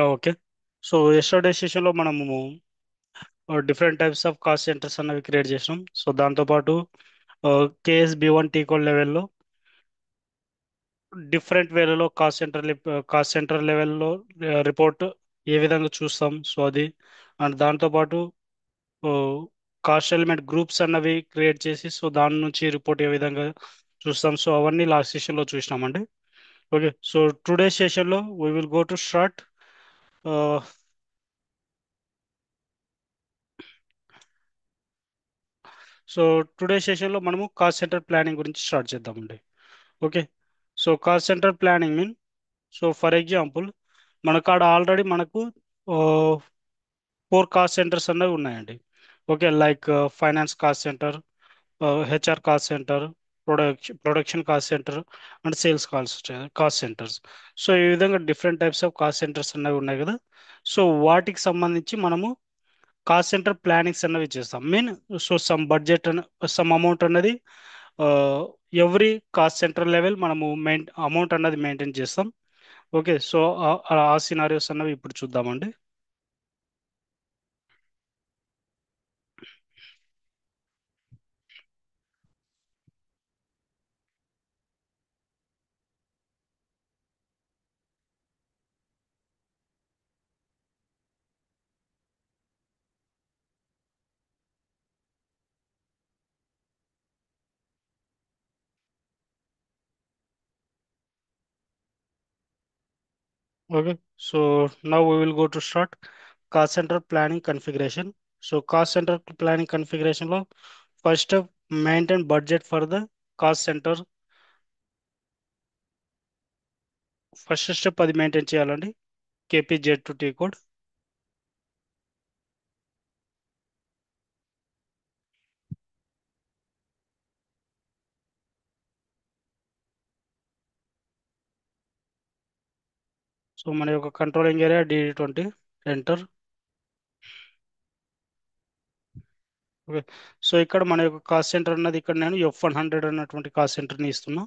Okay. So yesterday సెషన్లో మనము different types of cost centres అన్నవి క్రియేట్ చేసినాం. సో దాంతోపాటు కేఎస్బి1 టీ కోడ్ లెవెల్లో డిఫరెంట్ వేలలో కాస్ట్ సెంటర్ లెవెల్లో రిపోర్ట్ ఏ విధంగా చూస్తాం. సో అది అండ్ దాంతోపాటు కాస్ట్ ఎలిమెంట్ గ్రూప్స్ అన్నవి క్రియేట్ చేసి సో దాని నుంచి రిపోర్ట్ ఏ విధంగా చూస్తాం. సో అవన్నీ లాస్ట్ సెషన్లో చూసినామండి. ఓకే. సో టుడే సెషన్లో we will go to start. So today సెషన్లో మనము కాస్ట్ సెంటర్ ప్లానింగ్ గురించి స్టార్ట్ చేద్దామండి. Okay. So cost centre planning mean, so for example మన కాడ ఆల్రెడీ మనకు ఫోర్ కాస్ట్ సెంటర్స్ అనేవి ఉన్నాయండి. Okay, like finance cost centre, HR cost centre, production cost centre and sales cost centres. So ఈ విధంగా different types of cost centres అనేవి ఉన్నాయి కదా. సో వాటికి సంబంధించి మనము కాస్ట్ సెంటర్ ప్లానింగ్స్ అన్నవి చేస్తాం. Mean, so some budget some amount అన్నది ఎవ్రీ కాస్ట్ సెంటర్ లెవెల్ మనము అమౌంట్ అన్నది మెయింటైన్ చేస్తాం. ఓకే. సో ఆ సినారియోస్ అన్నవి ఇప్పుడు చూద్దామండి. Okay, so now we will go to start cost center planning configuration. So cost center planning configuration లో first step, maintain budget for the cost center. First step అది maintain చేయాలండి. కేపీజెడ్ to T code. So మన యొక్క controlling area DD20 enter. Okay. So ఇక్కడ మన యొక్క cost centre అన్నది ఇక్కడ నేను F100 అన్నటువంటి కాస్ట్ సెంటర్ని ఇస్తున్నా.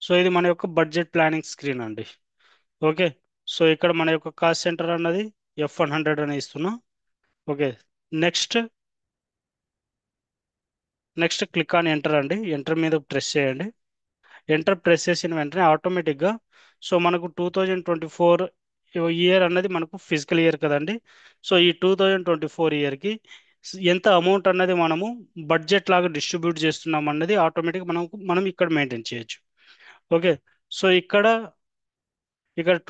సో ఇది మన యొక్క బడ్జెట్ ప్లానింగ్ స్క్రీన్ అండి. ఓకే. సో ఇక్కడ మన యొక్క కాస్ట్ సెంటర్ అన్నది F100 అని ఇస్తున్నా. Okay. Next next click on enter అండి. ఎంటర్ మీద ప్రెస్ చేయండి. ఎంటర్ ప్రెస్ చేసిన వెంటనే ఆటోమేటిక్గా సో మనకు 2024 ఇయర్ అన్నది మనకు ఫిజికల్ ఇయర్ కదండి. సో ఈ 2024 ఇయర్కి ఎంత అమౌంట్ అన్నది మనము బడ్జెట్ లాగా డిస్ట్రిబ్యూట్ చేస్తున్నాం అన్నది ఆటోమేటిక్ మనం ఇక్కడ మెయింటైన్ చేయొచ్చు. ఓకే. సో ఇక్కడ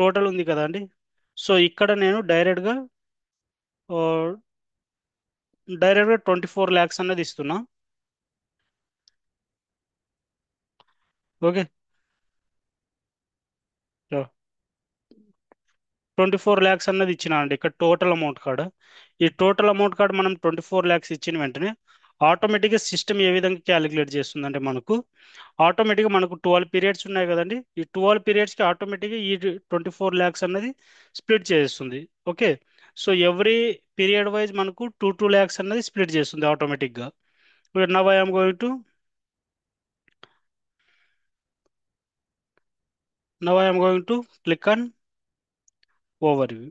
టోటల్ ఉంది కదండి. సో ఇక్కడ నేను డైరెక్ట్గా 24 lakhs అన్నది ఇస్తున్నా. ఓకే. 24 lakhs అన్నది ఇచ్చిన అండి ఇక్కడ టోటల్ అమౌంట్ కాడ. ఈ టోటల్ అమౌంట్ కాడ మనం 24 lakhs ఇచ్చిన వెంటనే ఆటోమేటిక్గా సిస్టమ్ ఏ విధంగా క్యాలిక్యులేట్ చేస్తుందంటే ఆటోమేటిక్గా మనకు 12 పీరియడ్స్ ఉన్నాయి కదండి. ఈ 12 పీరియడ్స్కి ఆటోమేటిక్గా ఈ 24 lakhs అన్నది స్ప్లిట్ చేస్తుంది. Okay. So every period wise మనకు 2 2 lakhs అన్నది స్ప్లిట్ చేస్తుంది ఆటోమేటిక్గా. Now I'm going to now I'm going to click on overview.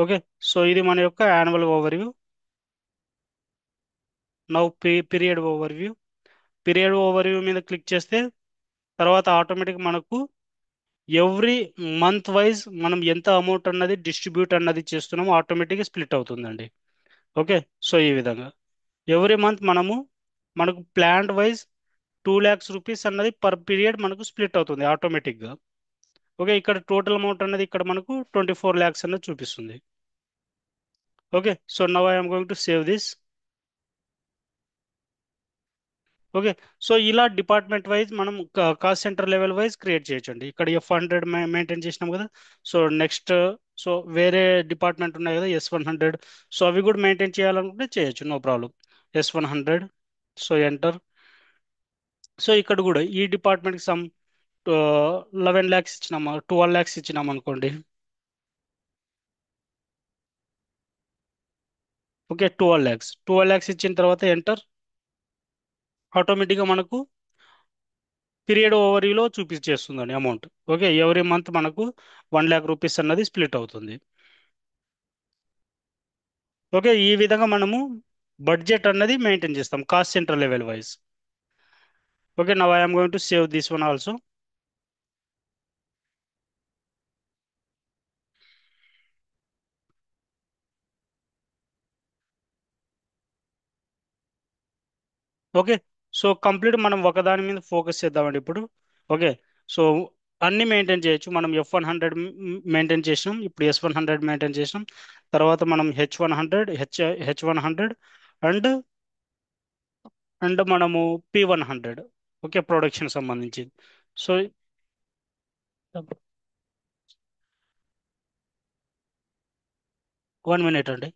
Okay. So ఇది మన యొక్క annual over view. Now period overview. Period overview మీద క్లిక్ చేస్తే తర్వాత ఆటోమేటిక్ మనకు ఎవ్రీ మంత్ వైజ్ మనం ఎంత అమౌంట్ అన్నది డిస్ట్రిబ్యూట్ అన్నది చేస్తున్నామో ఆటోమేటిక్గా స్ప్లిట్ అవుతుందండి. ఓకే. సో ఈ విధంగా ఎవ్రీ మంత్ మనకు ప్లాన్ వైజ్ 2 lakhs రూపీస్ అన్నది పర్ పీరియడ్ మనకు స్ప్లిట్ అవుతుంది ఆటోమేటిక్గా. ఓకే. ఇక్కడ టోటల్ అమౌంట్ అన్నది ఇక్కడ మనకు 24 lakhs అన్నది చూపిస్తుంది. Okay. So now I'm going to save this. Okay. So ఇలా డిపార్ట్మెంట్ వైజ్ మనం cost centre level wise create చేయొచ్చండి. ఇక్కడ F100 మెయింటైన్ చేసినాం కదా. సో నెక్స్ట్, సో వేరే డిపార్ట్మెంట్ ఉన్నాయి కదా S100. సో అవి కూడా మెయింటైన్ చేయాలనుకుంటే చేయొచ్చు, no problem. S100. So enter. So ఇక్కడ కూడా ఈ డిపార్ట్మెంట్కి 11 lakhs ఇచ్చినామా, 12 lakhs ఇచ్చినాం అనుకోండి. ఓకే. 12 lakhs ఇచ్చిన తర్వాత ఎంటర్. ఆటోమేటిక్గా మనకు పీరియడ్ ఓవర్వ్యూలో చూపించేస్తుందండి అమౌంట్. ఓకే. ఎవ్రీ మంత్ మనకు 1 lakh రూపీస్ అన్నది స్ప్లిట్ అవుతుంది. ఓకే. ఈ విధంగా మనము బడ్జెట్ అన్నది మెయింటైన్ చేస్తాం cost centre level wise. Okay. Now I'm going to save this one also. Okay. So complete మనం ఒకదాని మీద ఫోకస్ చేద్దామండి ఇప్పుడు. ఓకే. సో అన్ని మెయింటైన్ చేయొచ్చు. మనం F100 మెయింటైన్ చేసినాం, ఇప్పుడు S100 మెయింటైన్ చేసినాం. తర్వాత మనం H100, H100 అండ్ మనము P100. ఓకే. ప్రొడక్షన్ సంబంధించి. సో 1 minute అండి.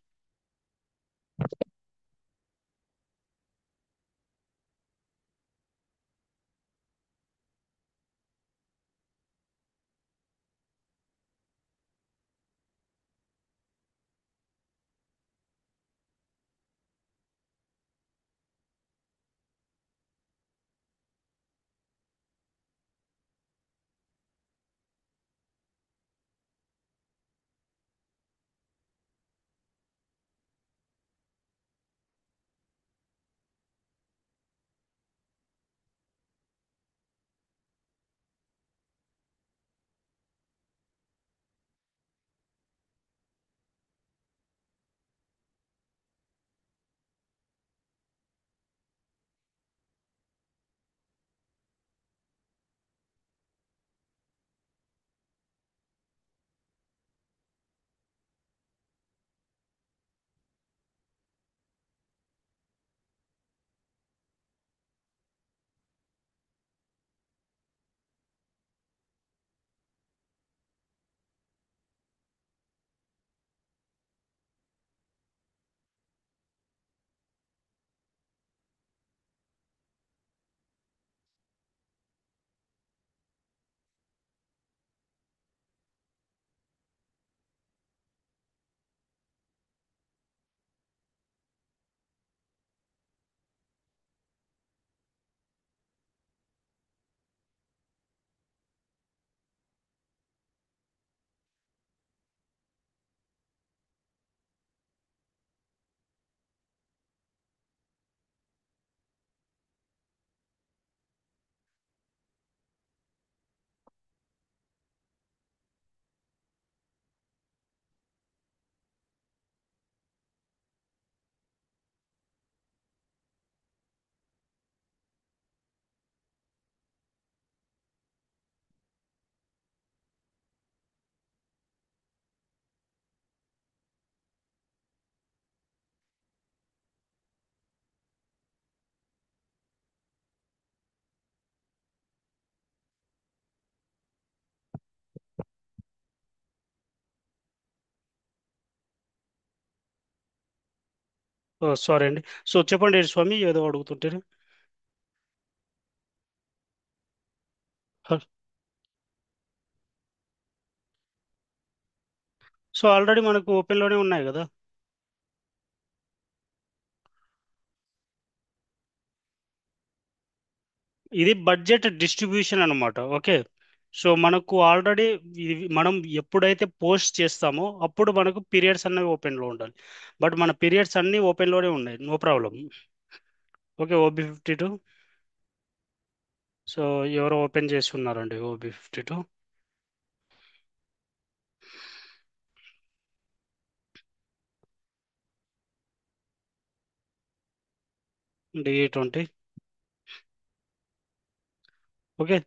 సారీ అండి. సో చెప్పండి స్వామి, ఏదో అడుగుతుంటే. సో ఆల్రెడీ మనకు ఓపెన్లోనే ఉన్నాయి కదా. ఇది బడ్జెట్ డిస్ట్రిబ్యూషన్ అన్నమాట. ఓకే. సో మనకు ఆల్రెడీ మనం ఎప్పుడైతే పోస్ట్ చేస్తామో అప్పుడు మనకు పీరియడ్స్ అన్నవి ఓపెన్లో ఉండాలి. బట్ మన పీరియడ్స్ అన్నీ ఓపెన్లోనే ఉన్నాయి, no problem. Okay, OB52. So ఎవరు ఓపెన్ చేసి ఉన్నారండి OB52? DE20. Okay.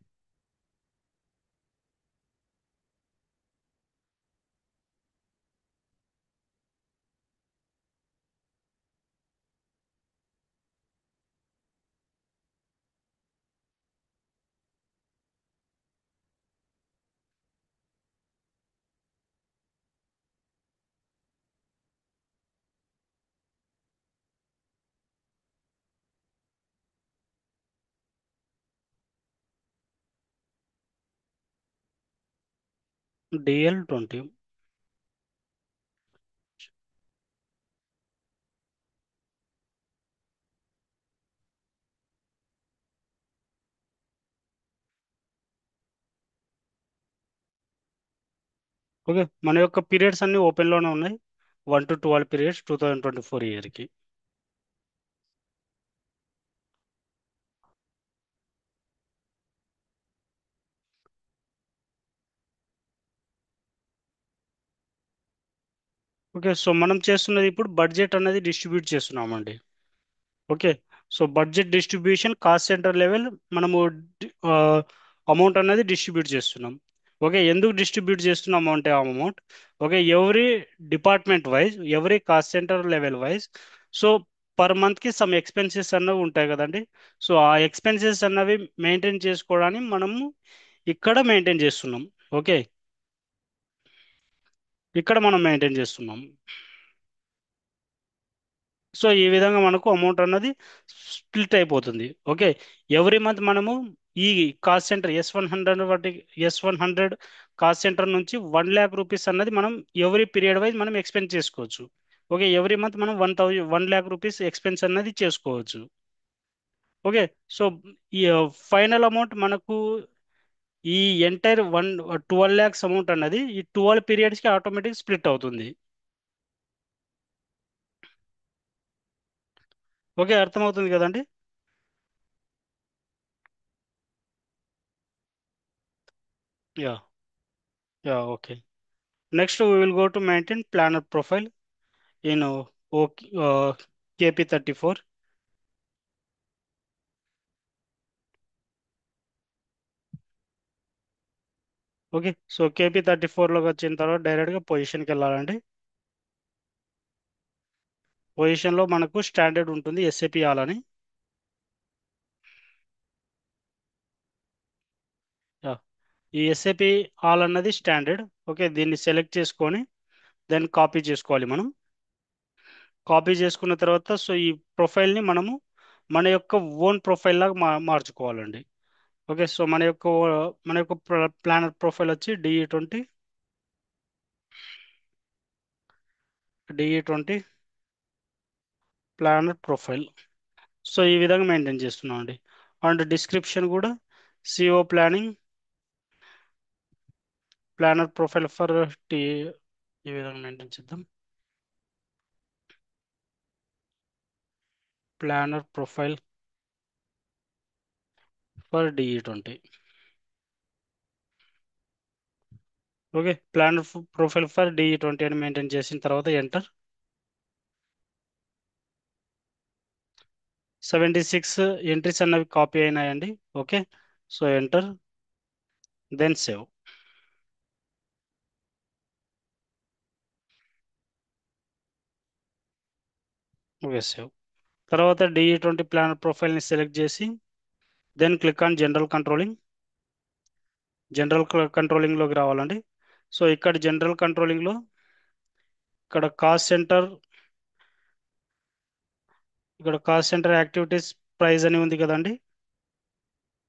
DL20. Okay, మన యొక్క పీరియడ్స్ అన్ని ఓపెన్లోనే ఉన్నాయి. 1 to 12 పీరియడ్స్ 2024 ఇయర్కి. ఓకే, సో మనం చేస్తున్నది ఇప్పుడు బడ్జెట్ అనేది డిస్ట్రిబ్యూట్ చేస్తున్నామండి. Okay, so budget distribution cost centre level మనము అమౌంట్ అనేది డిస్ట్రిబ్యూట్ చేస్తున్నాం. ఓకే, ఎందుకు డిస్ట్రిబ్యూట్ చేస్తున్నాము అంటే ఆ amount, okay, every department wise, every cost centre level wise, so per మంత్కి సమ్ ఎక్స్పెన్సెస్ అన్నవి ఉంటాయి కదండి. సో ఆ ఎక్స్పెన్సెస్ అన్నవి మెయింటైన్ చేసుకోవడానికి మనము ఇక్కడ మెయింటైన్ చేస్తున్నాం. ఓకే, ఇక్కడ మనం మెయింటైన్ చేస్తున్నాం. సో ఈ విధంగా మనకు అమౌంట్ అన్నది స్ప్లిట్ అయిపోతుంది. ఓకే, ఎవ్రీ మంత్ మనము ఈ కాస్ట్ సెంటర్ S100 బట్టి, S100 కాస్ట్ సెంటర్ నుంచి 1 lakh రూపీస్ అన్నది మనం ఎవ్రీ పీరియడ్ వైజ్ మనం ఎక్స్పెన్స్ చేసుకోవచ్చు. ఓకే, ఎవ్రీ మంత్ మనం 1 lakh రూపీస్ ఎక్స్పెన్స్ అన్నది చేసుకోవచ్చు. ఓకే, సో ఈ ఫైనల్ అమౌంట్ మనకు ఈ ఎంటైర్ 12 lakhs అమౌంట్ అన్నది ఈ 12 పీరియడ్స్కి ఆటోమేటిక్ స్ప్లిట్ అవుతుంది. ఓకే, అర్థమవుతుంది కదండి. Yeah, yeah, okay. Next, we will go to maintain planner profile in KP34. Okay, so KP34లోకి వచ్చిన తర్వాత డైరెక్ట్గా పొజిషన్కి వెళ్ళాలండి. పొజిషన్లో మనకు స్టాండర్డ్ ఉంటుంది SAP ఆల్ అని. యా, ఈ SAP ఆల్ అన్నది స్టాండర్డ్. ఓకే, దీన్ని సెలెక్ట్ చేసుకొని దెన్ కాపీ చేసుకోవాలి మనం. కాపీ చేసుకున్న తర్వాత సో ఈ ప్రొఫైల్ని మనము మన యొక్క ఓన్ ప్రొఫైల్ లాగా మార్చుకోవాలండి. ఓకే, సో మన యొక్క ప్లానర్ ప్రొఫైల్ వచ్చి డిఈ20 ప్లానర్ ప్రొఫైల్. సో ఈ విధంగా మెయింటైన్ చేస్తున్నాం అండి. అండ్ డిస్క్రిప్షన్ కూడా CO planning planner profile for T, ఈ విధంగా మెయింటైన్ చేద్దాం. ప్లానర్ ప్రొఫైల్ ఫర్ డిఈ20. ఓకే, ప్లానర్ ప్రొఫైల్ ఫర్ డిఈ20 అని మెయింటైన్ చేసిన తర్వాత ఎంటర్. 76 ఎంట్రీస్ అన్నవి కాపీ అయినాయండి. Okay, so enter, then save. Okay, save. తర్వాత డిఈ20 ప్లానర్ ప్రొఫైల్ని సెలెక్ట్ చేసి then click on general controlling. General కంట్రోలింగ్లోకి రావాలండి. సో ఇక్కడ జనరల్ కంట్రోలింగ్లో ఇక్కడ కాస్ట్ సెంటర్, ఇక్కడ కాస్ట్ సెంటర్ యాక్టివిటీస్ ప్రైస్ అని ఉంది కదండి.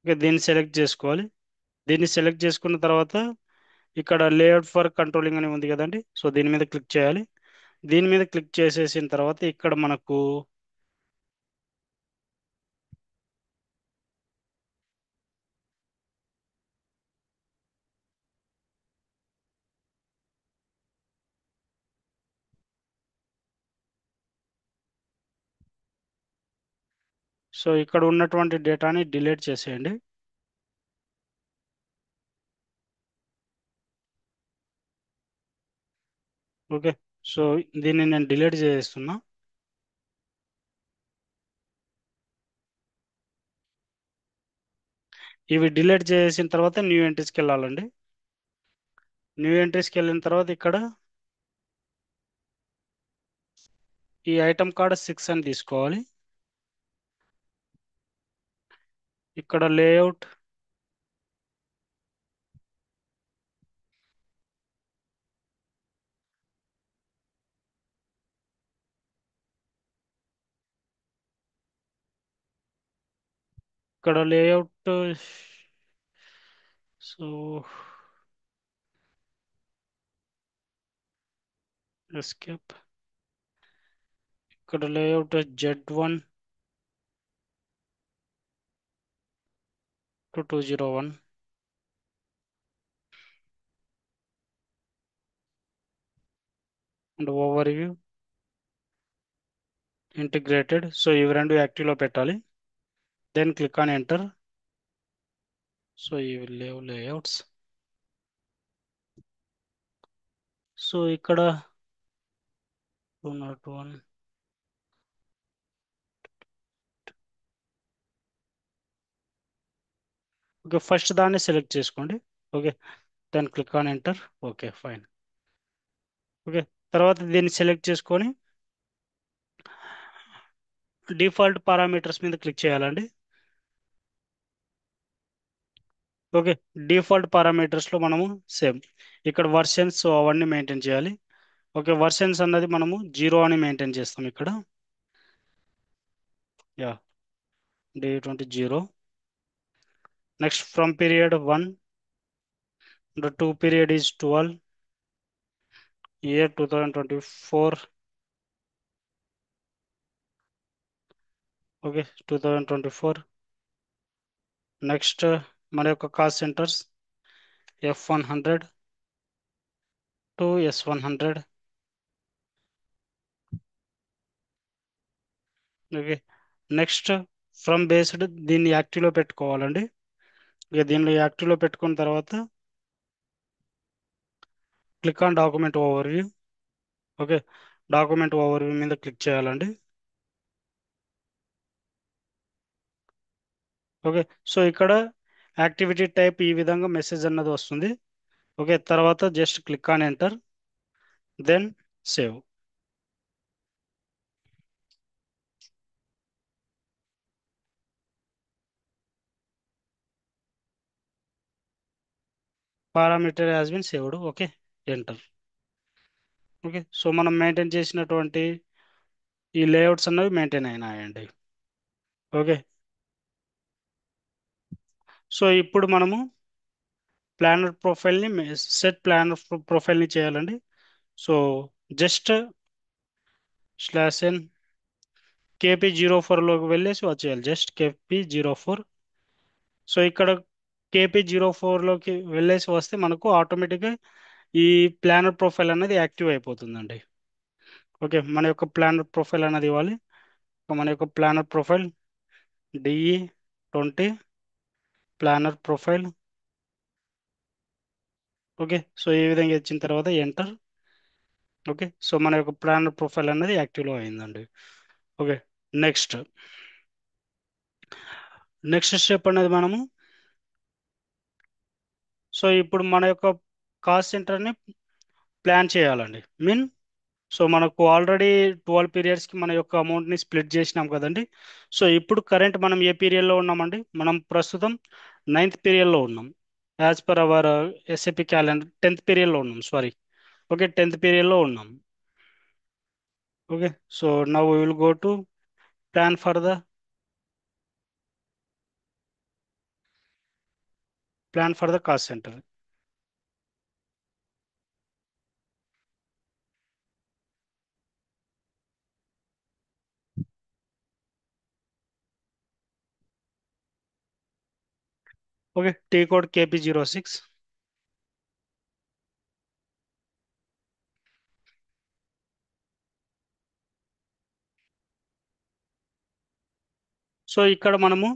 ఓకే, దీన్ని సెలెక్ట్ చేసుకోవాలి. దీన్ని సెలెక్ట్ చేసుకున్న తర్వాత ఇక్కడ లేఅవుట్ ఫర్ కంట్రోలింగ్ అని ఉంది కదండి. సో దీని మీద క్లిక్ చేయాలి. దీని మీద క్లిక్ చేసేసిన తర్వాత ఇక్కడ మనకు సో ఇక్కడ ఉన్నటువంటి డేటాని డిలీట్ చేసేయండి. ఓకే. సో దీన్ని నేను డిలీట్ చేస్తున్నా. ఇవి డిలీట్ చేసిన తర్వాత న్యూ ఎంట్రీస్కి వెళ్ళాలండి. న్యూ ఎంట్రీస్కి వెళ్ళిన తర్వాత ఇక్కడ ఈ ఐటమ్ కార్డ్ 6 అని తీసుకోవాలి. ఇక్కడ లేఅవుట్, ఇక్కడ లేఅవుట్. So escape. ఇక్కడ layout Z1 to 201 and overview integrated. So ఇవి రెండు యాక్టివ్లో పెట్టాలి. Then click on enter. So ఇవి లేవు లేఅవుట్స్. సో ఇక్కడ 201. ఓకే, ఫస్ట్ దాన్ని సెలెక్ట్ చేసుకోండి. Okay, then click on enter. Okay, fine. Okay, తర్వాత దీన్ని సెలెక్ట్ చేసుకొని డిఫాల్ట్ పారామీటర్స్ మీద క్లిక్ చేయాలండి. ఓకే, డిఫాల్ట్ పారామీటర్స్లో మనము సేమ్ ఇక్కడ వర్షన్స్ అవన్నీ మెయింటైన్ చేయాలి. ఓకే, వర్షన్స్ అన్నది మనము 0 అని మెయింటైన్ చేస్తాం ఇక్కడ. Yeah, D20 0. Next from period 1, the 2 period is 12, year 2024. Okay, 2024. Next మన యొక్క cost centres F100 to S100. Okay, next from based దీన్ని యాక్టివ్లో పెట్టుకోవాలండి. ఇక దీనిలో యాక్టివ్లో పెట్టుకున్న తర్వాత click on document overview. Okay, document overview మీద క్లిక్ చేయాలండి. ఓకే, సో ఇక్కడ యాక్టివిటీ టైప్ ఈ విధంగా మెసేజ్ అన్నది వస్తుంది. ఓకే, తర్వాత just click on enter, then save. Parameter has been saved. Okay, enter. Okay, so మనం మెయింటైన్ చేసినటువంటి ఈ లేఅవుట్స్ అన్నవి మెయింటైన్ అయినాయండి. ఓకే, సో ఇప్పుడు మనము ప్లానర్ ప్రొఫైల్ని సెట్ ప్లానర్ ప్రొఫైల్ని చేయాలండి. సో జస్ట్ /n KP04లోకి వెళ్ళేసి వచ్చేయాలి. Just KP04. సో ఇక్కడ KP04లోకి వెళ్ళేసి వస్తే మనకు ఆటోమేటిక్గా ఈ ప్లానర్ ప్రొఫైల్ అనేది యాక్టివ్ అయిపోతుందండి. ఓకే, మన యొక్క ప్లానర్ ప్రొఫైల్ అనేది ఇవ్వాలి. మన యొక్క planner profile DE20 planner profile. Okay, so ఈ విధంగా ఇచ్చిన తర్వాత ఎంటర్. ఓకే, సో మన యొక్క ప్లానర్ ప్రొఫైల్ అనేది యాక్టివ్లో అయిందండి. ఓకే, నెక్స్ట్ నెక్స్ట్ స్టెప్ అనేది మనము సో ఇప్పుడు మన యొక్క కాస్ట్ సెంటర్ని ప్లాన్ చేయాలండి. సో మనకు ఆల్రెడీ 12 పీరియడ్స్కి మన యొక్క అమౌంట్ని స్ప్లిట్ చేసినాం కదండి. సో ఇప్పుడు కరెంట్ మనం ఏ పీరియడ్లో ఉన్నామండి? మనం ప్రస్తుతం 9th పీరియడ్లో ఉన్నాం. As per our SAP calendar 10th పీరియడ్లో ఉన్నాం, సారీ. ఓకే, 10th పీరియడ్లో ఉన్నాం. Okay, so now we will go to plan for the cost centre. Okay, T code KP06. So ఇక్కడ మనము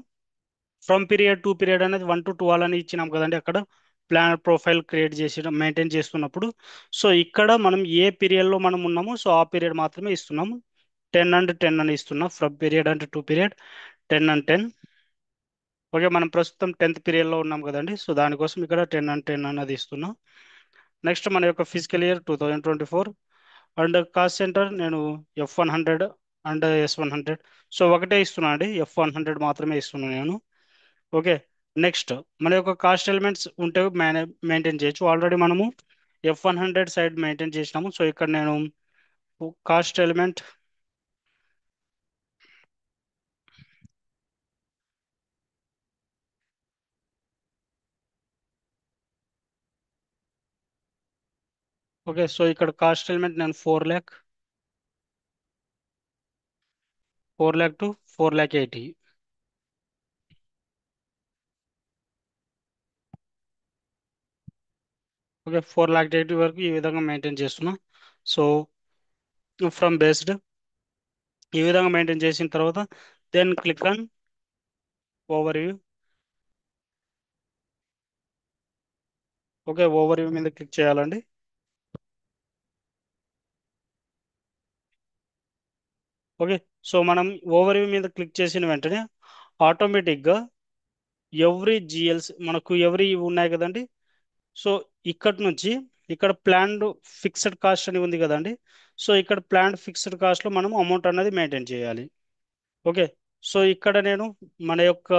ఫ్రమ్ పీరియడ్ టు పీరియడ్ అనేది 1 to 12 అని ఇచ్చినాం కదండి అక్కడ ప్లాన్ ప్రొఫైల్ క్రియేట్ చేసి మెయింటైన్ చేస్తున్నప్పుడు. సో ఇక్కడ మనం ఏ పీరియడ్లో మనం ఉన్నామో సో ఆ పీరియడ్ మాత్రమే ఇస్తున్నాము. 10 and 10 అని ఇస్తున్నాం ఫ్రమ్ పీరియడ్ అంటే టు పీరియడ్ 10 and 10. ఓకే, మనం ప్రస్తుతం 10th పీరియడ్లో ఉన్నాం కదండి, సో దానికోసం ఇక్కడ 10 and 10 అన్నది ఇస్తున్నాం. నెక్స్ట్ మన యొక్క physical year 2024. And cost centre నేను F100 అండ్ S100, సో ఒకటే ఇస్తున్నాను అండి, F100 మాత్రమే ఇస్తున్నాను నేను. ఓకే, నెక్స్ట్ మన యొక్క కాస్ట్ ఎలిమెంట్స్ ఉంటే మెయింటైన్ చేయొచ్చు. ఆల్రెడీ మనము F100 సైడ్ మెయింటైన్ చేసినాము. సో ఇక్కడ నేను కాస్ట్ ఎలిమెంట్, ఓకే, సో ఇక్కడ కాస్ట్ ఎలిమెంట్ నేను 4 lakh, 4 lakh to 4 lakh 80. Okay, 4 lakh 80 వరకు ఈ విధంగా మెయింటైన్ చేస్తున్నా. సో ఫ్రమ్ బేస్డ్ ఈ విధంగా మెయింటైన్ చేసిన తర్వాత then click on overview. Okay, overview మీద క్లిక్ చేయాలండి. ఓకే, సో మనం ఓవర్ వ్యూ మీద క్లిక్ చేసిన వెంటనే ఆటోమేటిక్గా ఎవ్రీ జిఎల్స్ మనకు ఎవ్రీ ఉన్నాయి కదండి. సో ఇక్కడ నుంచి ఇక్కడ ప్లాన్డ్ ఫిక్స్డ్ కాస్ట్ అని ఉంది కదండి. సో ఇక్కడ ప్లాన్డ్ ఫిక్స్డ్ కాస్ట్లో మనం అమౌంట్ అనేది మెయింటైన్ చేయాలి. ఓకే, సో ఇక్కడ నేను మన యొక్క,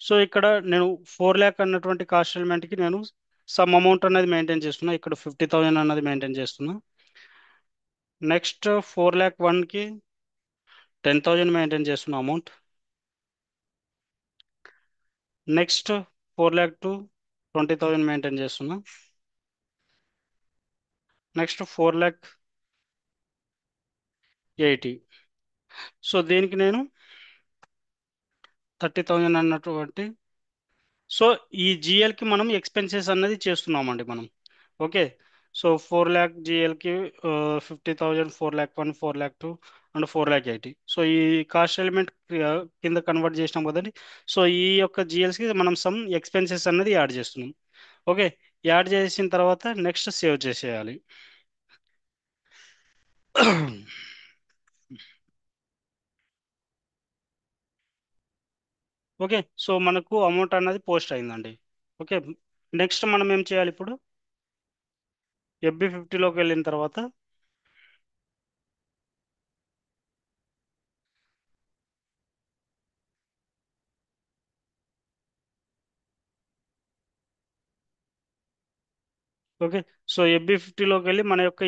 సో ఇక్కడ నేను 4 lakh అన్నటువంటి కాస్ట్ ఎలిమెంట్కి నేను సమ్ అమౌంట్ అనేది మెయింటైన్ చేస్తున్నా. ఇక్కడ 50,000 అన్నది మెయింటైన్ చేస్తున్నా. నెక్స్ట్ 4 lakh 1కి 10,000 మెయింటైన్ చేస్తున్న అమౌంట్. నెక్స్ట్ 4 lakh 2 20,000 మెయింటైన్ చేస్తున్నా. Next 4 lakh 80. సో దీనికి నేను 30,000 అన్నటువంటి, సో ఈ జిఎల్కి మనం ఎక్స్పెన్సెస్ అన్నది చేస్తున్నామండి మనం. Okay, so 4 lakh జిఎల్కి 50,000, 4 lakh 1, 4 lakh 2 and 4 lakh 80. So ఈ కాస్ట్ ఎలిమెంట్ కింద కన్వర్ట్ చేసినాం కదండి. సో ఈ యొక్క జిఎల్స్కి మనం సమ్ ఎక్స్పెన్సెస్ అన్నది యాడ్ చేస్తున్నాం. ఓకే, యాడ్ చేసిన తర్వాత నెక్స్ట్ సేవ్ చేసేయాలి. ఓకే, సో మనకు అమౌంట్ అన్నది పోస్ట్ అయిందండి. ఓకే, నెక్స్ట్ మనం ఏం చేయాలి ఇప్పుడు, FB50లోకి వెళ్ళిన తర్వాత, ఓకే, సో FB50లోకి వెళ్ళి మన యొక్క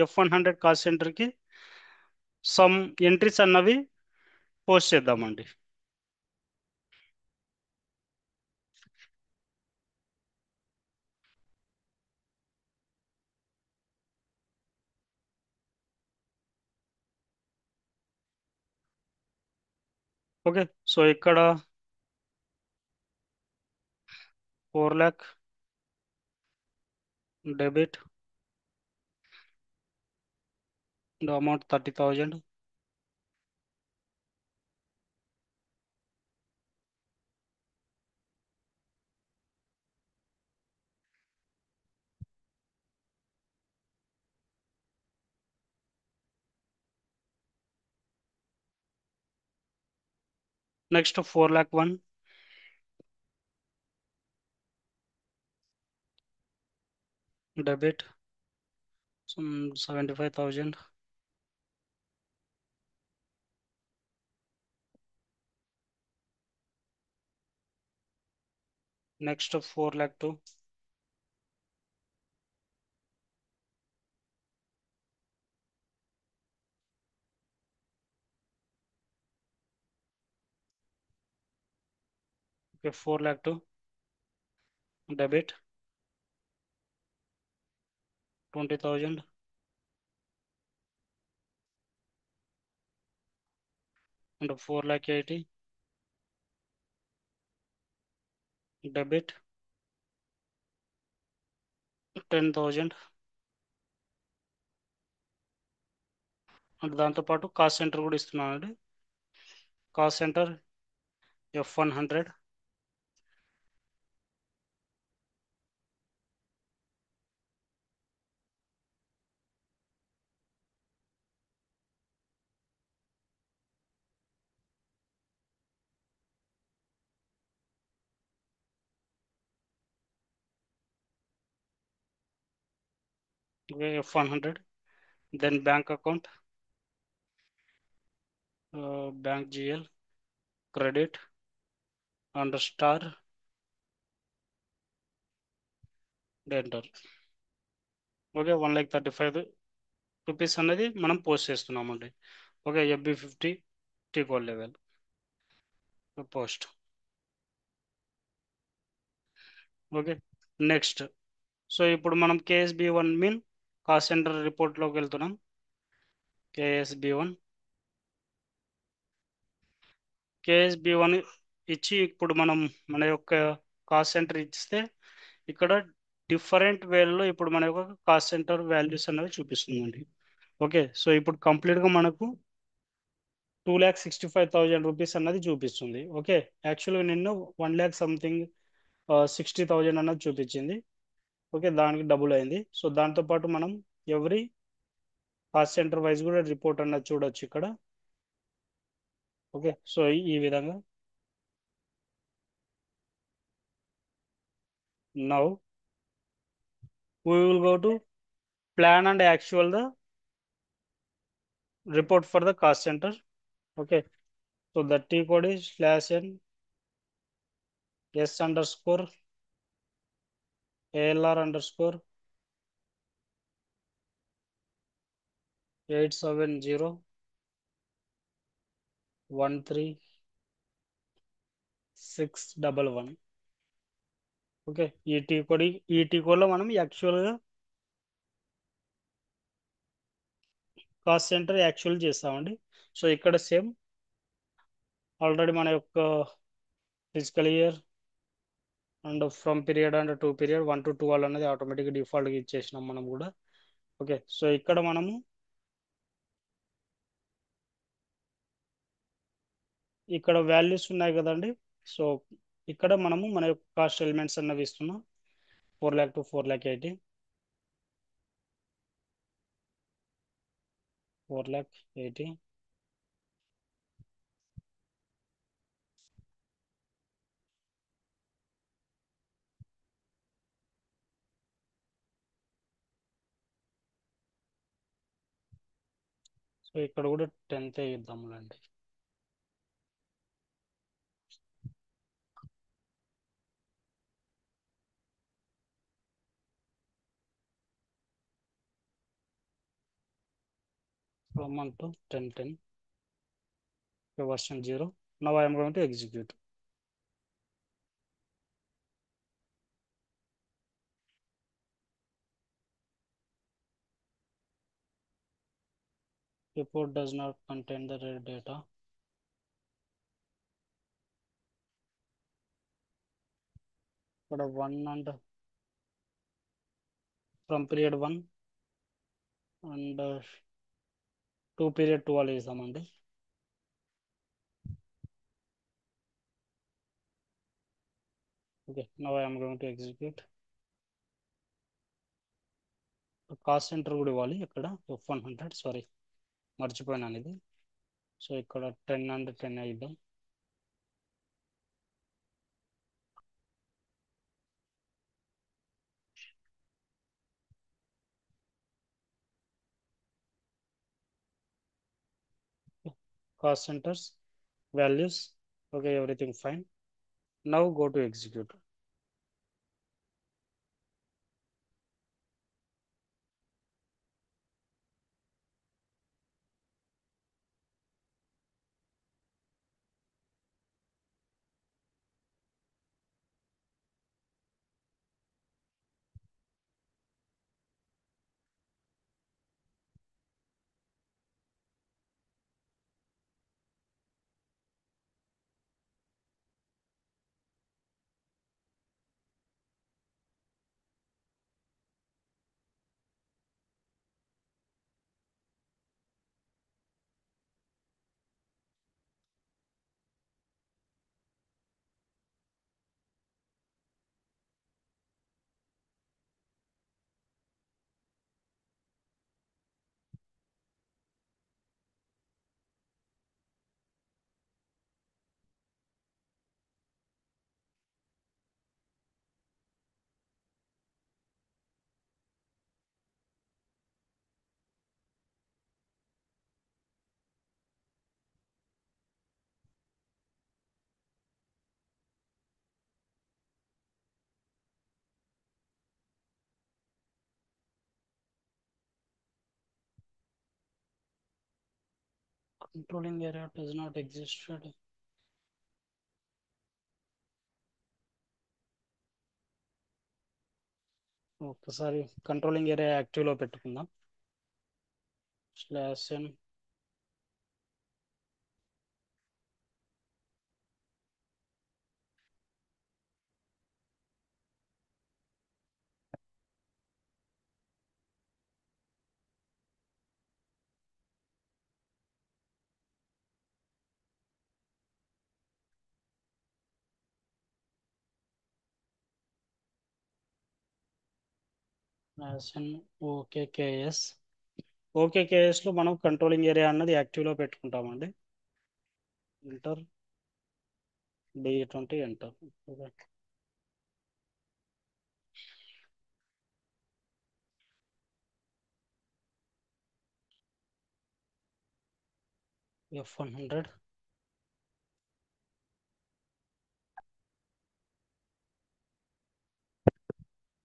F100 కాస్ట్ సెంటర్కి సమ్ ఎంట్రీస్ అన్నవి పోస్ట్ చేద్దామండి. ఓకే, సో ఇక్కడ 4 lakh debit the amount 30,000. Next 4 lakh 1 debit sum 75,000. Next 4 lakh 2 okay, 4 lakh 2 debit 20,000 and 4 lakh 80 debit 10,000. అంటే దాంతోపాటు కాస్ట్ సెంటర్ కూడా ఇస్తున్నానండి. Cost centre F100, F100. Then bank account, bank GL, credit, under star, enter. Okay, 1,35,000 rupees అనేది మనం post చేస్తున్నామండి. Okay, FB50 T code level post. Okay, next. So ఇప్పుడు మనం KSB1 mean cost centre రిపోర్ట్లోకి వెళ్తున్నాం. KSB1 KSB1 ఇచ్చి ఇప్పుడు మనం మన యొక్క కాస్ట్ సెంటర్ ఇస్తే ఇక్కడ డిఫరెంట్ వేలో ఇప్పుడు మన యొక్క కాస్ట్ సెంటర్ వాల్యూస్ అనేవి చూపిస్తుందండి. ఓకే, సో ఇప్పుడు కంప్లీట్గా మనకు 2,65,000 రూపీస్ అన్నది చూపిస్తుంది. ఓకే, యాక్చువల్గా నిన్ను 1,00,000 సంథింగ్ 60,000 అన్నది చూపించింది. ఓకే, దానికి డబుల్ అయింది. సో దాంతోపాటు మనం ఎవ్రీ కాస్ట్ సెంటర్ వైజ్ కూడా రిపోర్ట్ అన్నది చూడొచ్చు ఇక్కడ. ఓకే, సో ఈ విధంగా now we will go to plan and actual the report for the cost center. Okay, so the T code is /n ALR_ALR_87013 611. Okay, ఈ T code లో మనం యాక్చువల్గా కాస్ట్ సెంటర్ యాక్చువల్ చేస్తామండి. సో ఇక్కడ same already మన యొక్క physical year and from period and to period 1 to 12 అనేది ఆటోమేటిక్గా డిఫాల్ట్గా ఇచ్చేసినాం మనం కూడా. ఓకే, సో ఇక్కడ మనము ఇక్కడ వాల్యూస్ ఉన్నాయి కదండి. సో ఇక్కడ మనము మన యొక్క కాస్ట్ ఎలిమెంట్స్ అన్నవి ఇస్తున్నాం. 4,00,000 to 4,80,000, 4,80,000. సో ఇక్కడ కూడా 10th ఇద్దాములండి. From 1 to 10, version 0. Now I am going to execute. Report does not contain the red data. For a 1 and from period 1 and 2 period 12 ఇస్తామండి. Okay, now I am going to execute. Cost centre కూడా ఇవ్వాలి ఇక్కడ. F100, sorry మర్చిపోయినాను ఇది. So ఇక్కడ 10 and 10 ఇద్దాం. Cost centers, values. Okay, everything fine. Now go to execute. Controlling area does not existed. ఒక్కసారి controlling area యాక్టివ్లో పెట్టుకుందాం. /n /n OKKS. ఓకేకేఎస్లో మనం controlling area అన్నది యాక్టివ్లో పెట్టుకుంటామండి. Enter D20 enter. F100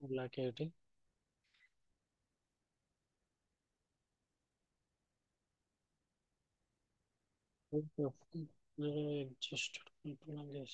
block 80. Adjusted controlling area.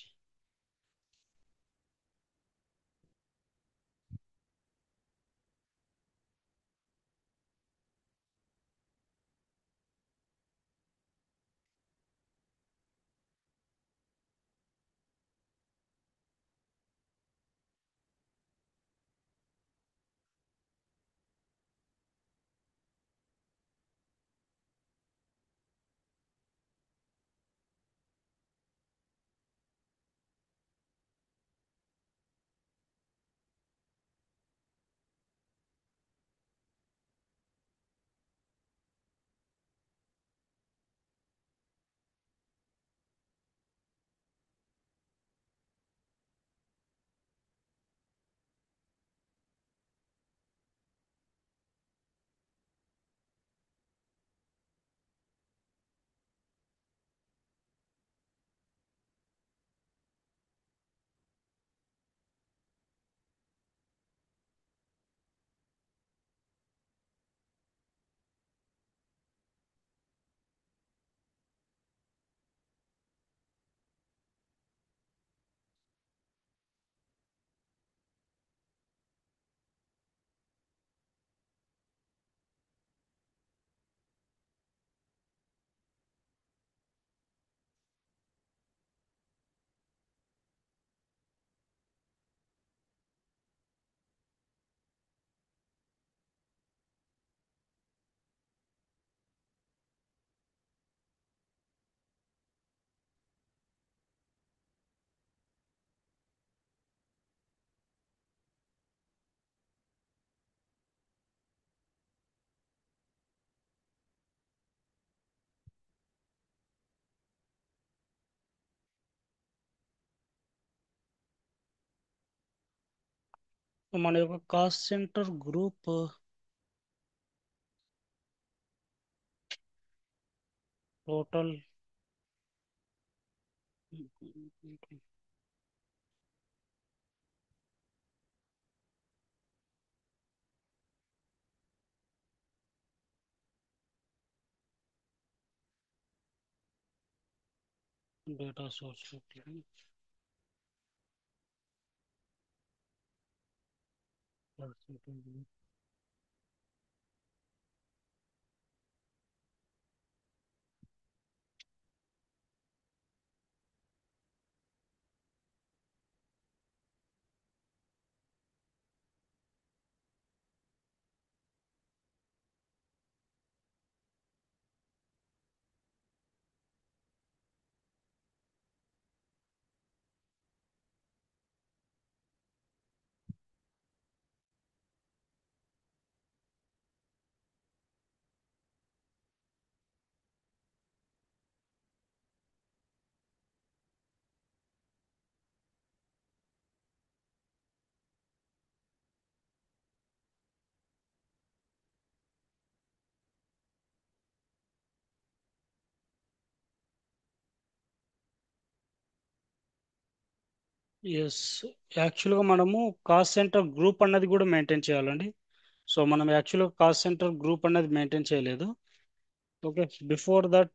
మన యొక్క cost centre group total data source yes. యాక్చువల్గా మనము కాస్ట్ సెంటర్ గ్రూప్ అన్నది కూడా మెయింటైన్ చేయాలండి. సో మనం యాక్చువల్గా కాస్ట్ సెంటర్ గ్రూప్ అన్నది మెయింటైన్ చేయలేదు. Okay, before that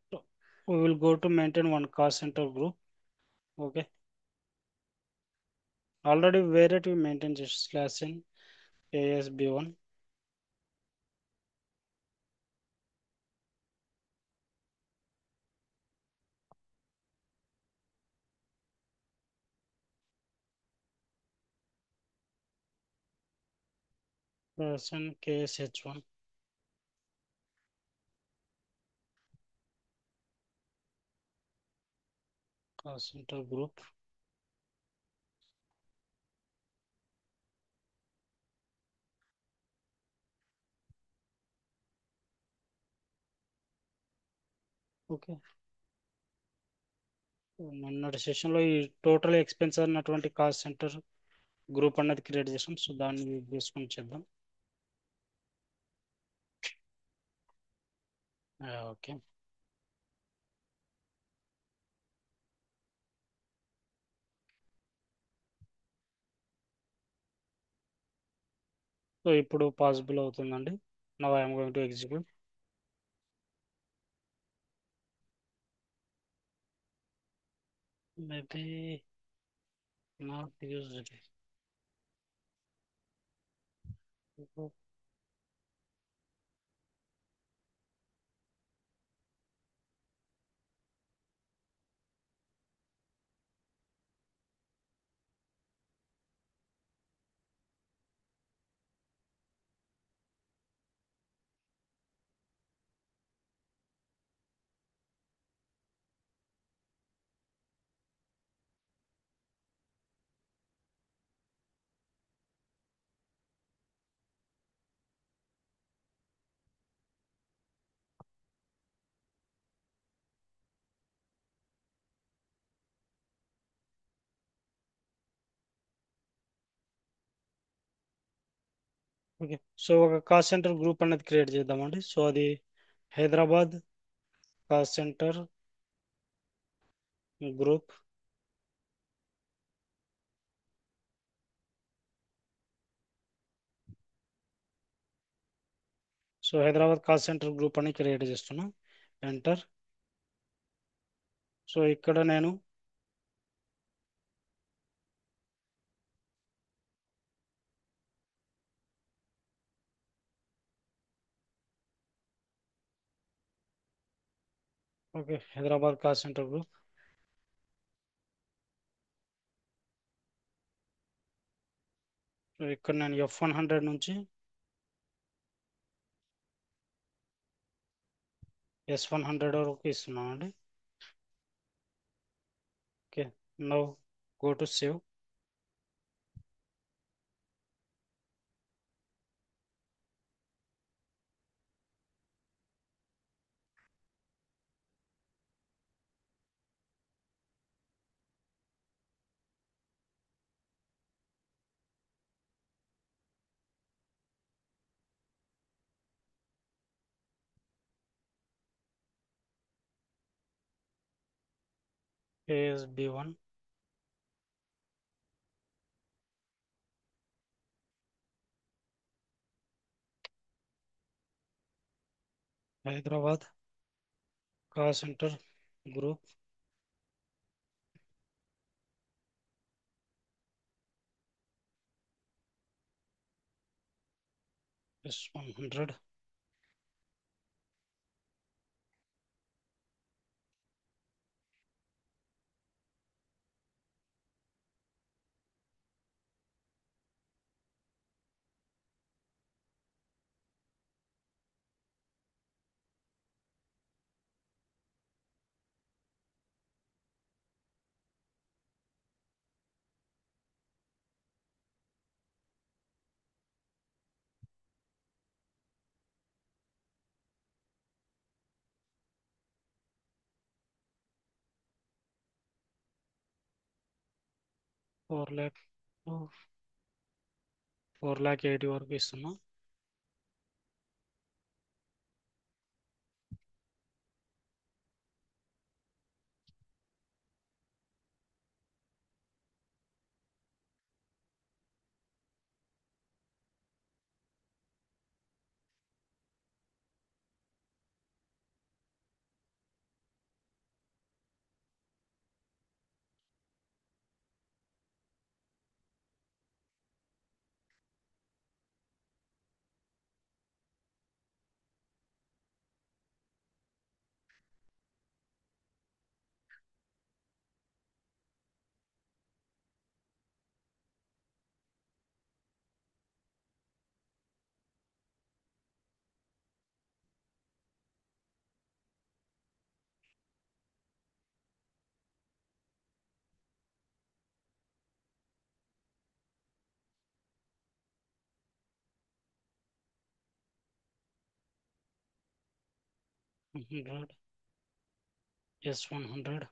we will go to maintain one cost center group. Okay. Already where it we maintain just slash in ASB1 slash in KSH1 cost center group. Okay. మొన్నటి సెషన్లో ఈ total expense అన్నటువంటి cost centre group అన్నది create చేసాం. So దాన్ని use చేసుకొని చేద్దాం. Okay. So ఇప్పుడు పాసిబుల్ అవుతుందండి. Now I'm going to execute. Maybe not used. Okay. So ఒక కాస్ట్ సెంటర్ గ్రూప్ అనేది క్రియేట్ చేద్దామండి. సో అది Hyderabad cost centre group. So Hyderabad cost centre group అని క్రియేట్ చేస్తున్నాం. ఎంటర్. సో ఇక్కడ నేను okay Hyderabad cost centre group. So ఇక్కడ నేను F100 నుంచి S100 వరకు ఇస్తున్నాను అండి. Okay. Now go to save. ASB1 Hyderabad cost centre group S100. Four lakh 4,80,000 వరకు ఇస్తున్నాం. 100. Yes, 100.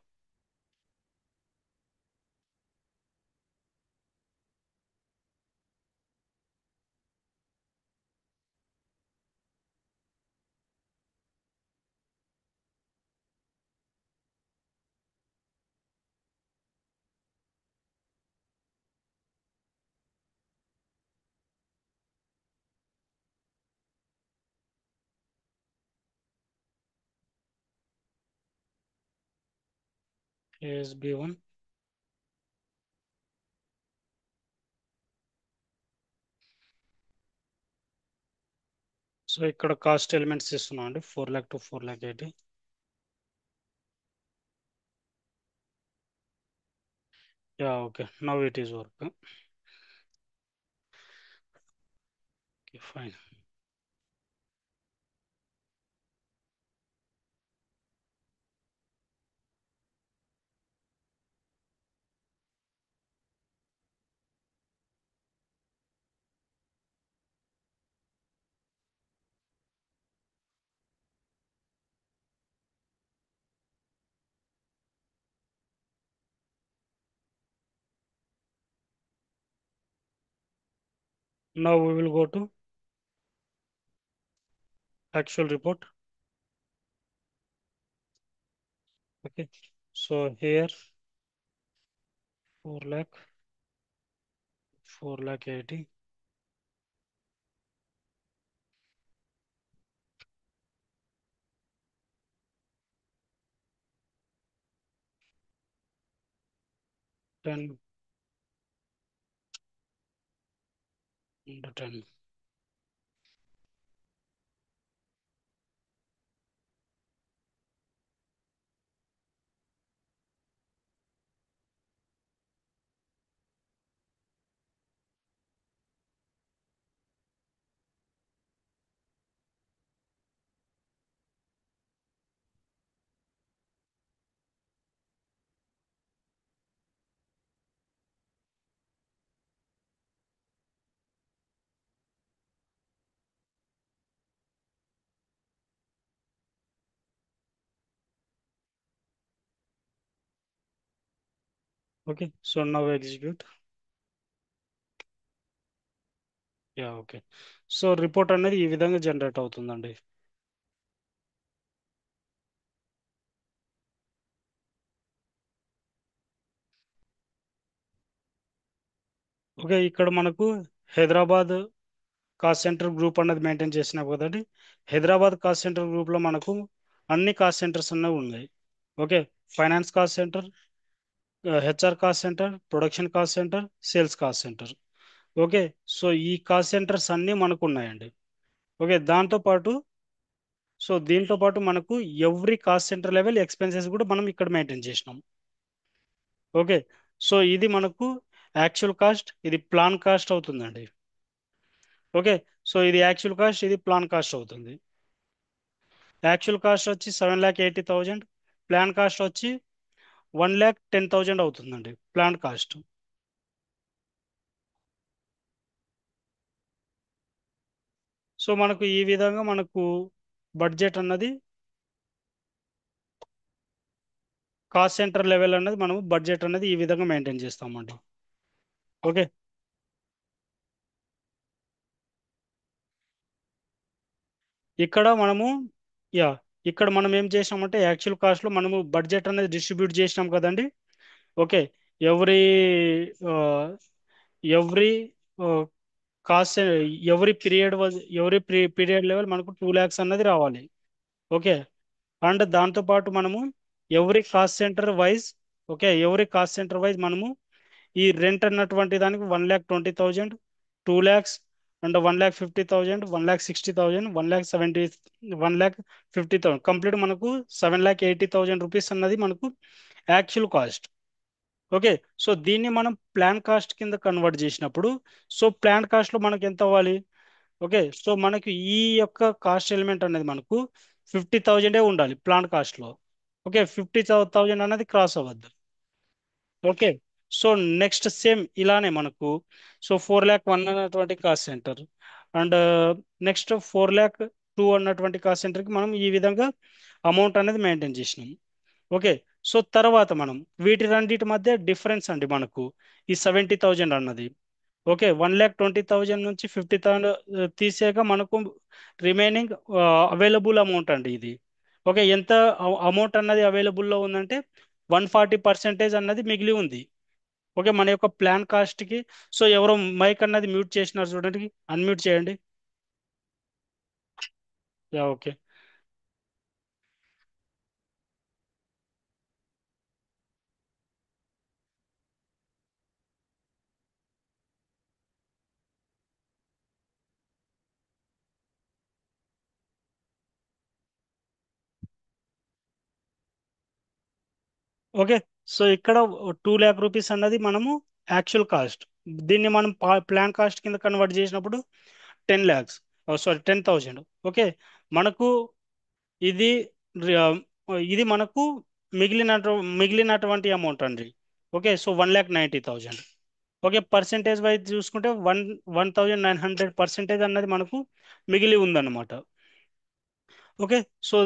Is B1. సో ఇక్కడ కాస్ట్ ఎలిమెంట్స్ ఇస్తున్నాం అండి, 4 lakh to 4 lakh 80. Yeah okay, now it is work. Okay fine. Now we will go to actual report. Okay. So here 4 lakh, 4 lakh 80. 10 into 10. Okay. So now execute. Yeah okay. So report అనేది ఈ విధంగా generate అవుతుందండి. Okay, ఇక్కడ మనకు Hyderabad cost centre group అన్నది maintain చేసినాం కదండి. Hyderabad cost centre గ్రూప్లో మనకు అన్ని కాస్ట్ సెంటర్స్ అనేవి ఉన్నాయి. Okay, finance cost centre, HR cost centre, production cost centre, sales cost centre. Okay, so ఈ కాస్ట్ సెంటర్స్ అన్నీ మనకు ఉన్నాయండి. ఓకే, దీంతో పాటు మనకు every cost centre level expenses కూడా మనం ఇక్కడ మెయింటైన్ చేసినాం. ఓకే, సో ఇది మనకు యాక్చువల్ కాస్ట్, ఇది ప్లాన్ కాస్ట్ అవుతుందండి. ఓకే, సో ఇది యాక్చువల్ కాస్ట్, ఇది ప్లాన్ కాస్ట్ అవుతుంది. యాక్చువల్ కాస్ట్ వచ్చి 7,80,000, ప్లాన్ కాస్ట్ వచ్చి 1,10,000 అవుతుందండి ప్లాన్ కాస్ట్. సో మనకు ఈ విధంగా మనకు బడ్జెట్ అన్నది, కాస్ట్ సెంటర్ లెవెల్ అన్నది మనము బడ్జెట్ అన్నది ఈ విధంగా మెయింటైన్ చేస్తామండి. ఓకే, ఇక్కడ మనము యా ఇక్కడ మనం ఏం చేసామంటే యాక్చువల్ కాస్ట్లో మనము బడ్జెట్ అనేది డిస్ట్రిబ్యూట్ చేసినాం కదండి. Okay, every every cost, every period level మనకు 2 lakhs అన్నది రావాలి. ఓకే, అండ్ దాంతోపాటు మనము every cost centre wise, okay every cost centre wise మనము ఈ రెంట్ అన్నటువంటి దానికి 1,20,000, 2 lakhs, అండ్ 1,50,000, 1,60,000, 1,50,000 కంప్లీట్ మనకు 7,80,000 రూపీస్ అన్నది మనకు యాక్చువల్ కాస్ట్. ఓకే, సో దీన్ని మనం ప్లాన్ కాస్ట్ కింద కన్వర్ట్ చేసినప్పుడు, సో ప్లాన్ కాస్ట్ లో మనకి ఎంత అవ్వాలి? ఓకే, సో మనకి ఈ యొక్క కాస్ట్ ఎలిమెంట్ అనేది మనకు 50,000 ఉండాలి ప్లాన్ కాస్ట్ లో. ఓకే, 50,000 అనేది క్రాస్ అవ్వద్దు. ఓకే, సో నెక్స్ట్ సేమ్ ఇలానే మనకు, సో 4 lakh 1 అనేటువంటి cost centre, and next 4 lakh two అన్నటువంటి కాస్ట్ సెంటర్కి మనం ఈ విధంగా అమౌంట్ అనేది మెయింటైన్ చేసినాం. ఓకే. సో తర్వాత మనం వీటి రెండింటి మధ్య డిఫరెన్స్ అండి మనకు ఈ 70,000 అన్నది. ఓకే, 1,20,000 నుంచి 50,000 తీసాక మనకు రిమైనింగ్ అవైలబుల్ అమౌంట్ అండి ఇది. ఓకే, ఎంత అమౌంట్ అన్నది అవైలబుల్లో ఉందంటే 140% అన్నది మిగిలి ఉంది. ఓకే, మన యొక్క ప్లాన్ కాస్ట్కి. సో ఎవరో మైక్ అన్నది మ్యూట్ చేసినారు చూడండి, అన్మ్యూట్ చేయండి. Yeah, okay. ఓకే, సో ఇక్కడ 2 lakh రూపీస్ అన్నది మనము యాక్చువల్ కాస్ట్. దీన్ని మనం ప్లాన్ కాస్ట్ కింద కన్వర్ట్ చేసినప్పుడు 10 lakhs, సారీ 10,000. ఓకే, మనకు ఇది రి- ఆ, ఇది మనకు మిగిలినటువంటి అమౌంట్ అండి. Okay, so 1,90,000. Okay, percentage wise చూసుకుంటే 1,900% అన్నది మనకు మిగిలి ఉందన్నమాట. Okay, so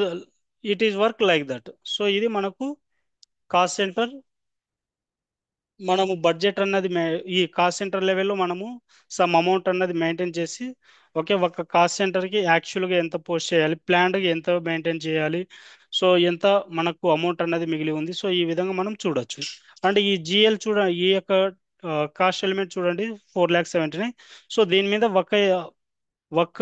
it is work like that. So ఇది మనకు కాస్ట్ సెంటర్. మనము బడ్జెట్ అన్నది ఈ కాస్ట్ సెంటర్ లెవెల్లో మనము సమ్ అమౌంట్ అన్నది మెయింటైన్ చేసి, ఓకే, ఒక కాస్ట్ సెంటర్కి యాక్చువల్గా ఎంత పోస్ట్ చేయాలి, ప్లాన్డ్గా ఎంత మెయింటైన్ చేయాలి, సో ఎంత మనకు అమౌంట్ అన్నది మిగిలి ఉంది. సో ఈ విధంగా మనం చూడొచ్చు. అండ్ ఈ జిఎల్ ఈ యొక్క కాస్ట్ ఎలిమెంట్ చూడండి, 4,79,000. సో దీని మీద ఒక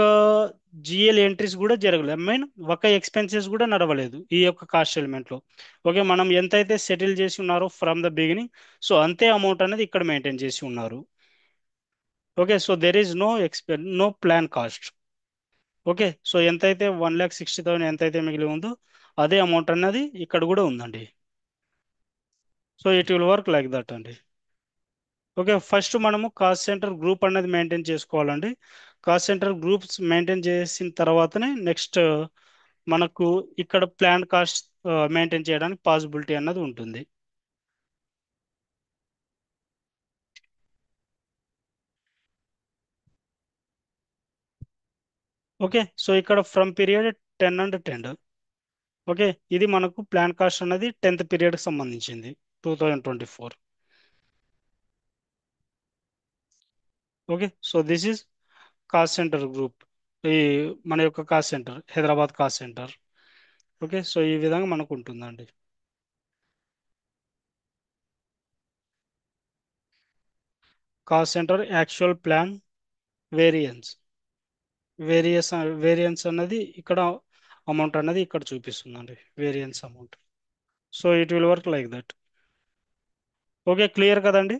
జిఎల్ ఎంట్రీస్ కూడా జరగలేదు, మీన్ ఒక ఎక్స్పెన్సెస్ కూడా నడవలేదు ఈ యొక్క కాస్ట్ ఎలిమెంట్ లో. ఓకే, మనం ఎంతైతే సెటిల్ చేసి ఉన్నారో ఫ్రమ్ ద బిగినింగ్, సో అంతే అమౌంట్ అనేది ఇక్కడ మెయింటైన్ చేసి ఉన్నారు. Okay, so there is no plan cost. Okay, so ఎంతైతే 1,60,000 ఎంతైతే మిగిలి ఉందో అదే అమౌంట్ అన్నది ఇక్కడ కూడా ఉందండి. So it will work like that అండి. ఓకే, ఫస్ట్ మనము కాస్ట్ సెంటర్ గ్రూప్ అనేది మెయింటైన్ చేసుకోవాలండి. కాస్ట్ సెంటర్ గ్రూప్స్ మెయింటైన్ చేసిన తర్వాతనే నెక్స్ట్ మనకు ఇక్కడ ప్లాన్ కాస్ట్ మెయింటైన్ చేయడానికి పాసిబిలిటీ అన్నది ఉంటుంది. ఓకే, సో ఇక్కడ ఫ్రమ్ పీరియడ్ 10 and 10. ఓకే, ఇది మనకు ప్లాన్ కాస్ట్ అనేది 10th పీరియడ్కి సంబంధించింది, 2024. Okay, so this is cost centre group. ఈ మన యొక్క cost centre Hyderabad cost centre. Okay, so ఈ విధంగా మనకు ఉంటుందండి. Cost centre actual plan variance. Various variance అన్నది ఇక్కడ అమౌంట్ అన్నది ఇక్కడ చూపిస్తుందండి, variance amount. So it will work like that. Okay, clear కదండి.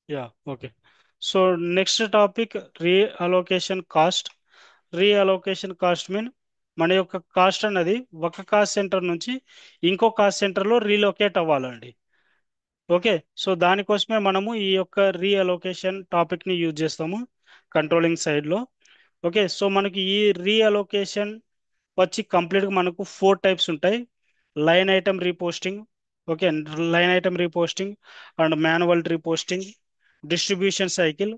Yeah, okay. So next topic reallocation cost. Reallocation cost mean మన యొక్క కాస్ట్ అన్నది ఒక కాస్ట్ సెంటర్ నుంచి ఇంకో కాస్ట్ సెంటర్లో రీలొకేట్ అవ్వాలండి. ఓకే, సో దానికోసమే మనము ఈ యొక్క రీఅలోకేషన్ టాపిక్ని యూజ్ చేస్తాము కంట్రోలింగ్ సైడ్లో. ఓకే, సో మనకి ఈ రీఅలోకేషన్ వచ్చి కంప్లీట్గా మనకు 4 టైప్స్ ఉంటాయి. Line item reposting. Okay, line item reposting and manual reposting, distribution cycle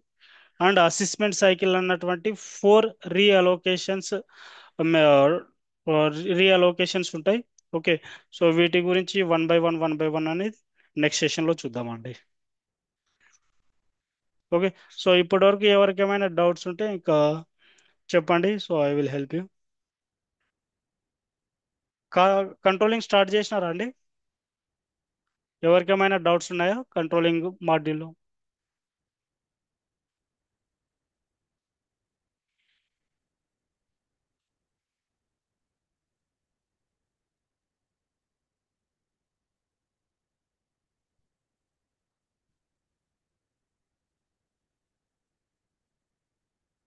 and assessment cycle అన్నటువంటి 4 రీఅలోకేషన్స్ రీఅలోకేషన్స్ ఉంటాయి. ఓకే, సో వీటి గురించి వన్ బై వన్ అనేది నెక్స్ట్ సెషన్లో చూద్దామండి. ఓకే, సో ఇప్పటివరకు ఎవరికి ఏమైనా డౌట్స్ ఉంటే ఇంకా చెప్పండి, so I will help you. Controlling start చేసినారా అండి? ఎవరికి ఏమైనా డౌట్స్ ఉన్నాయా కంట్రోలింగ్ మాడ్యూల్లో?